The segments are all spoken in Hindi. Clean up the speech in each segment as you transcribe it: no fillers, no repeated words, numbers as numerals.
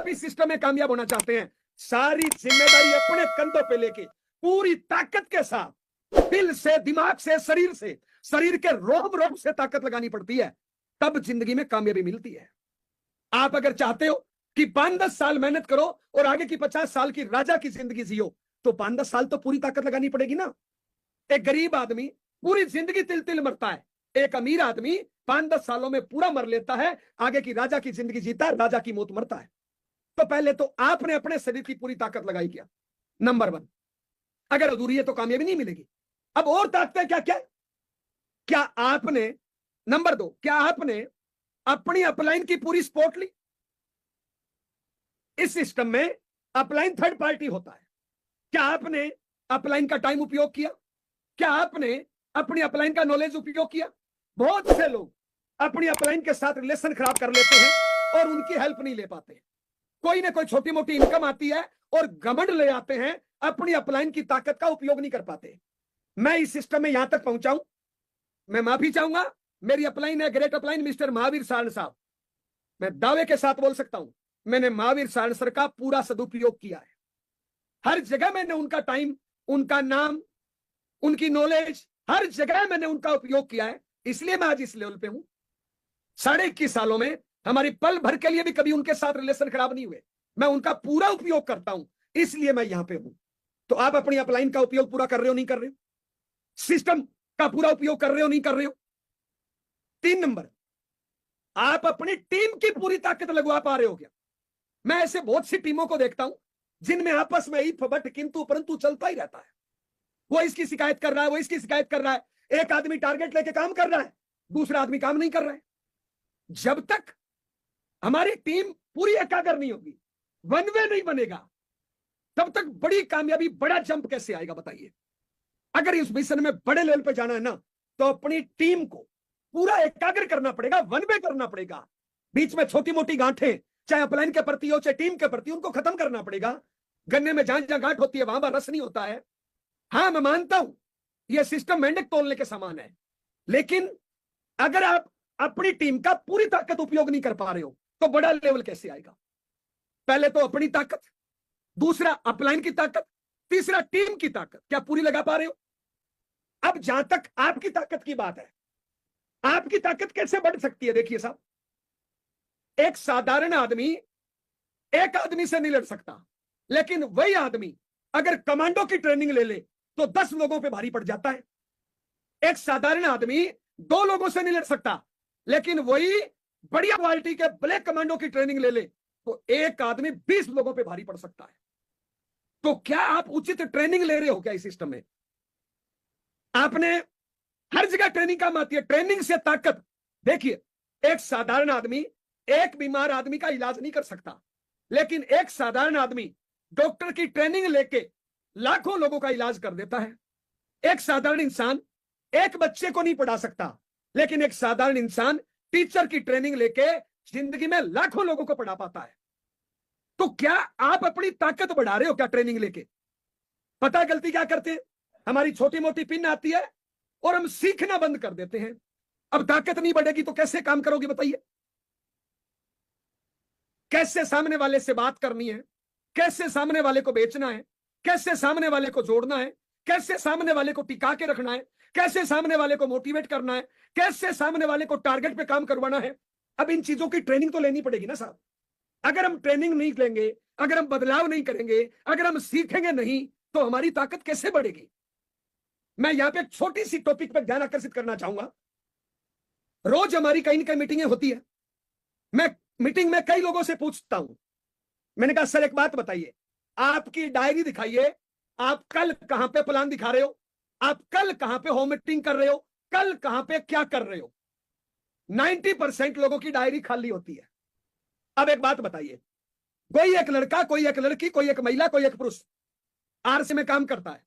आप इस सिस्टम में कामयाब होना चाहते हैं, सारी जिम्मेदारी अपने कंधों पे लेके पूरी ताकत के साथ दिल से, दिमाग से, शरीर के रोम रोम से ताकत लगानी पड़ती है, तब जिंदगी में कामयाबी मिलती है। आप अगर चाहते हो कि 5-10 साल मेहनत करो और आगे की 50 साल की राजा की जिंदगी जियो, तो 5-10 साल तो पूरी ताकत लगानी पड़ेगी ना। एक गरीब आदमी पूरी जिंदगी तिल तिल मरता है, एक अमीर आदमी 5-10 सालों में पूरा मर लेता है, आगे की राजा की जिंदगी जीता है, राजा की मौत मरता है। तो पहले तो आपने अपने शरीर की पूरी ताकत लगाई क्या, नंबर 1। अगर अधूरी है तो कामयाबी नहीं मिलेगी। अब और ताकतें क्या क्या, क्या आपने, नंबर 2, क्या आपने अपनी अपलाइन की पूरी सपोर्ट ली। इस सिस्टम में अपलाइन थर्ड पार्टी होता है। क्या आपने अपलाइन का टाइम उपयोग किया, क्या आपने अपनी अपलाइन का नॉलेज उपयोग किया। बहुत से लोग अपनी अपलाइन के साथ रिलेशन खराब कर लेते हैं और उनकी हेल्प नहीं ले पाते। कोई ना कोई छोटी मोटी इनकम आती है और घमंड ले आते हैं, अपनी अपलाइन की ताकत का उपयोग नहीं कर पाते। मैं इस सिस्टम में यहां तक पहुंचाऊं, मैं माफी चाहूंगा, मेरी अपलाइन है great upline mister Mahavir Saran साहब। मैं दावे के साथ बोल सकता हूं, मैंने महावीर सारण सर का पूरा सदुपयोग किया है। हर जगह मैंने उनका टाइम, उनका नाम, उनकी नॉलेज, हर जगह मैंने उनका उपयोग किया है, इसलिए मैं आज इस लेवल पे हूं। 21.5 सालों में हमारी पल भर के लिए भी कभी उनके साथ रिलेशन खराब नहीं हुए। मैं उनका पूरा उपयोग करता हूं, इसलिए मैं यहां पे हूं। तो आप अपनी अपलाइन का उपयोग पूरा कर रहे हो, नहीं कर रहे हो, सिस्टम का पूरा उपयोग कर रहे हो, नहीं कर रहे हो। 3 नंबर, आप अपनी टीम की पूरी ताकत लगवा पा रहे हो क्या। मैं ऐसे बहुत सी टीमों को देखता हूं जिनमें आपस में इफ बट किंतु परंतु चलता ही रहता है। वो इसकी शिकायत कर रहा है, वो इसकी शिकायत कर रहा है, एक आदमी टारगेट लेके काम कर रहा है, दूसरा आदमी काम नहीं कर रहा है। जब तक हमारी टीम पूरी एकाग्र नहीं होगी, वन वे नहीं बनेगा, तब तक बड़ी कामयाबी, बड़ा जंप कैसे आएगा बताइए। अगर इस मिशन में बड़े लेवल पे जाना है ना, तो अपनी टीम को पूरा एकाग्र करना पड़ेगा, वन वे करना पड़ेगा। बीच में छोटी मोटी गांठें, चाहे अपलाइन के प्रति हो चाहे टीम के प्रति, उनको खत्म करना पड़ेगा। गन्ने में जहां जहां गांठ होती है वहां रस नहीं होता है। हाँ, मैं मानता हूं यह सिस्टम मेंढक तोलने के समान है, लेकिन अगर आप अपनी टीम का पूरी ताकत उपयोग नहीं कर पा रहे हो तो बड़ा लेवल कैसे आएगा। पहले तो अपनी ताकत, दूसरा अपलाइन की ताकत, तीसरा टीम की ताकत, क्या पूरी लगा पा रहे हो। अब जहां तक आपकी ताकत की बात है, आपकी ताकत कैसे बढ़ सकती है। देखिए साहब, एक साधारण आदमी एक आदमी से नहीं लड़ सकता, लेकिन वही आदमी अगर कमांडो की ट्रेनिंग ले ले तो 10 लोगों पे भारी पड़ जाता है। एक साधारण आदमी 2 लोगों से नहीं लड़ सकता, लेकिन वही बढ़िया क्वालिटी के ब्लैक कमांडो की ट्रेनिंग ले ले तो एक आदमी 20 लोगों पे भारी पड़ सकता है। तो क्या आप उचित ट्रेनिंग ले रहे हो क्या इस सिस्टम में। आपने हर जगह ट्रेनिंग काम आती है, ट्रेनिंग से ताकत। देखिए, एक साधारण आदमी एक बीमार आदमी का इलाज नहीं कर सकता, लेकिन एक साधारण आदमी डॉक्टर की ट्रेनिंग लेके लाखों लोगों का इलाज कर देता है। एक साधारण इंसान एक बच्चे को नहीं पढ़ा सकता, लेकिन एक साधारण इंसान टीचर की ट्रेनिंग लेके जिंदगी में लाखों लोगों को पढ़ा पाता है। तो क्या आप अपनी ताकत बढ़ा रहे हो क्या ट्रेनिंग लेके। पता गलती क्या करते हैं, हमारी छोटी मोटी पिन आती है और हम सीखना बंद कर देते हैं। अब ताकत नहीं बढ़ेगी तो कैसे काम करोगे बताइए। कैसे सामने वाले से बात करनी है, कैसे सामने वाले को बेचना है, कैसे सामने वाले को जोड़ना है, कैसे सामने वाले को टिका के रखना है, कैसे सामने वाले को मोटिवेट करना है, कैसे सामने वाले को टारगेट पे काम करवाना है। अब इन चीजों की ट्रेनिंग तो लेनी पड़ेगी ना साहब। अगर हम ट्रेनिंग नहीं लेंगे, अगर हम बदलाव नहीं करेंगे, अगर हम सीखेंगे नहीं, तो हमारी ताकत कैसे बढ़ेगी। मैं यहां पे एक छोटी सी टॉपिक पर ध्यान आकर्षित करना चाहूंगा। रोज हमारी कहीं ना कहीं मीटिंगें होती है। मैं मीटिंग में कई लोगों से पूछता हूं, मैंने कहा सर एक बात बताइए, आपकी डायरी दिखाइए, आप कल कहां पे प्लान दिखा रहे हो, आप कल कहां पे होम मीटिंग कर रहे हो, कल कहां पे क्या कर रहे हो। 90% लोगों की डायरी खाली होती है। अब एक बात बताइए, कोई एक लड़का, कोई एक लड़की, कोई एक महिला, कोई एक पुरुष आरसी में काम करता है,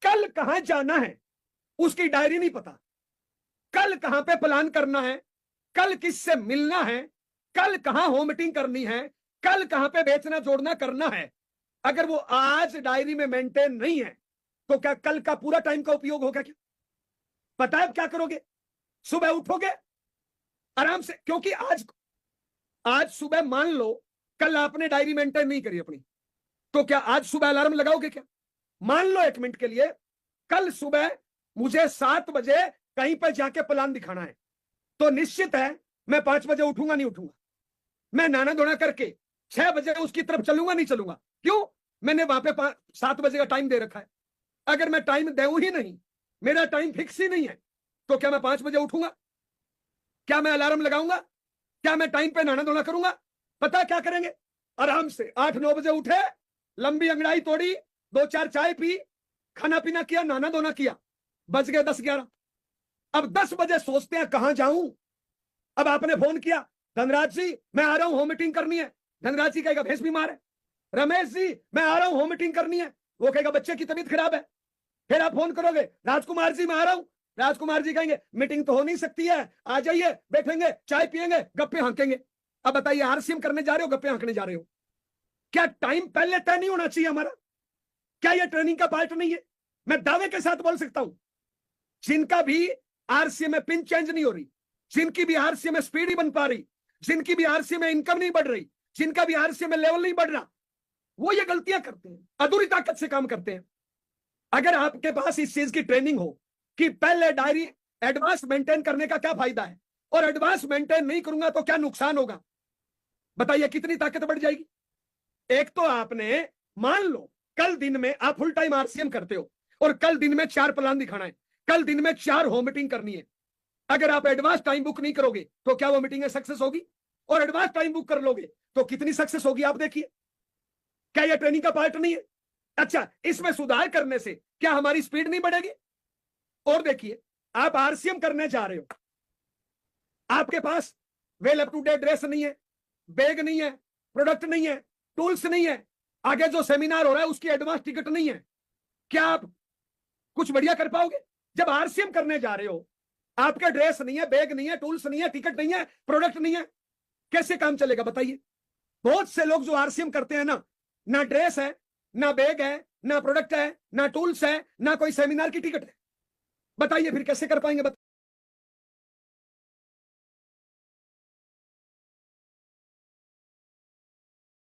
कल कहां जाना है उसकी डायरी नहीं पता, कल कहां पे प्लान करना है, कल किससे मिलना है, कल कहां होम मीटिंग करनी है, कल कहां पे बेचना जोड़ना करना है। अगर वो आज डायरी में मेंटेन नहीं है तो क्या कल का पूरा टाइम का उपयोग होगा क्या। पता है क्या करोगे, सुबह उठोगे आराम से, क्योंकि आज सुबह मान लो कल आपने डायरी मेंटेन नहीं करी अपनी, तो क्या आज सुबह अलार्म लगाओगे क्या? मान लो 1 मिनट के लिए कल सुबह मुझे 7 बजे कहीं पर जाके प्लान दिखाना है, तो निश्चित है मैं 5 बजे उठूंगा नहीं उठूंगा, मैं नहाना धोना करके 6 बजे उसकी तरफ चलूंगा नहीं चलूंगा। क्यों? मैंने वहां पे 7 बजे का टाइम दे रखा है। अगर मैं टाइम दूं ही नहीं, मेरा टाइम फिक्स ही नहीं है, तो क्या मैं 5 बजे उठूंगा? क्या मैं अलार्म लगाऊंगा? क्या मैं टाइम पे नहाना धोना करूंगा? पता क्या करेंगे? आराम से 8-9 बजे उठे, लंबी अंगड़ाई तोड़ी, 2-4 चाय पी, खाना पीना किया, नहाना धोना किया, बज गए 10-11। अब 10 बजे सोचते हैं कहां जाऊं। अब आपने फोन किया, धनराज जी मैं आ रहा हूं, होम मीटिंग करनी है। धनराज जी कहेगा भैंस बीमार है। रमेश जी मैं आ रहा हूं, होम मीटिंग करनी है। वो कहेगा बच्चे की तबीयत खराब है। फिर आप फोन करोगे, राजकुमार जी मैं आ रहा हूं। राजकुमार जी कहेंगे मीटिंग तो हो नहीं सकती है, आ जाइए, बैठेंगे, चाय पियेंगे, गप्पे हाँकेंगे। अब बताइए आरसीएम करने जा रहे हो, गप्पे हाँकने जा रहे हो? क्या टाइम पहले तय नहीं होना चाहिए हमारा? क्या यह ट्रेनिंग का पार्ट नहीं है? मैं दावे के साथ बोल सकता हूं, जिनका भी आरसीएम में पिन चेंज नहीं हो रही, जिनकी भी आरसीएम में स्पीड नहीं बन पा रही, जिनकी भी आरसीएम में इनकम नहीं बढ़ रही, जिनका भी आरसीएम में लेवल नहीं बढ़ रहा, वो ये गलतियां करते हैं, अधूरी ताकत से काम करते हैं। अगर आपके पास इस चीज की ट्रेनिंग हो कि पहले डायरी एडवांस मेंटेन करने का क्या फायदा है और एडवांस मेंटेन नहीं करूंगा तो क्या नुकसान होगा, बताइए कितनी ताकत बढ़ जाएगी। एक तो आपने मान लो कल दिन में आप फुल टाइम आरसीएम करते हो और कल दिन में 4 प्लान दिखाना है, कल दिन में 4 होम मीटिंग करनी है। अगर आप एडवांस टाइम बुक नहीं करोगे तो क्या वो मीटिंग सक्सेस होगी? और एडवांस टाइम बुक कर लोगे तो कितनी सक्सेस होगी आप देखिए। क्या यह ट्रेनिंग का पार्ट नहीं है? अच्छा, इसमें सुधार करने से क्या हमारी स्पीड नहीं बढ़ेगी? और देखिए, आप आरसीएम करने जा रहे हो, आपके पास well up to date dress नहीं है, बैग नहीं है, प्रोडक्ट नहीं है, टूल्स नहीं है, आगे जो सेमिनार हो रहा है उसकी एडवांस टिकट नहीं है, क्या आप कुछ बढ़िया कर पाओगे? जब आरसीएम करने जा रहे हो, आपका ड्रेस नहीं है, बैग नहीं है, टूल्स नहीं है, टिकट नहीं है, प्रोडक्ट नहीं है, कैसे काम चलेगा बताइए? बहुत से लोग जो आरसीएम करते हैं ना ड्रेस है, ना बैग है, ना प्रोडक्ट है, ना टूल्स है, ना कोई सेमिनार की टिकट है, बताइए फिर कैसे कर पाएंगे?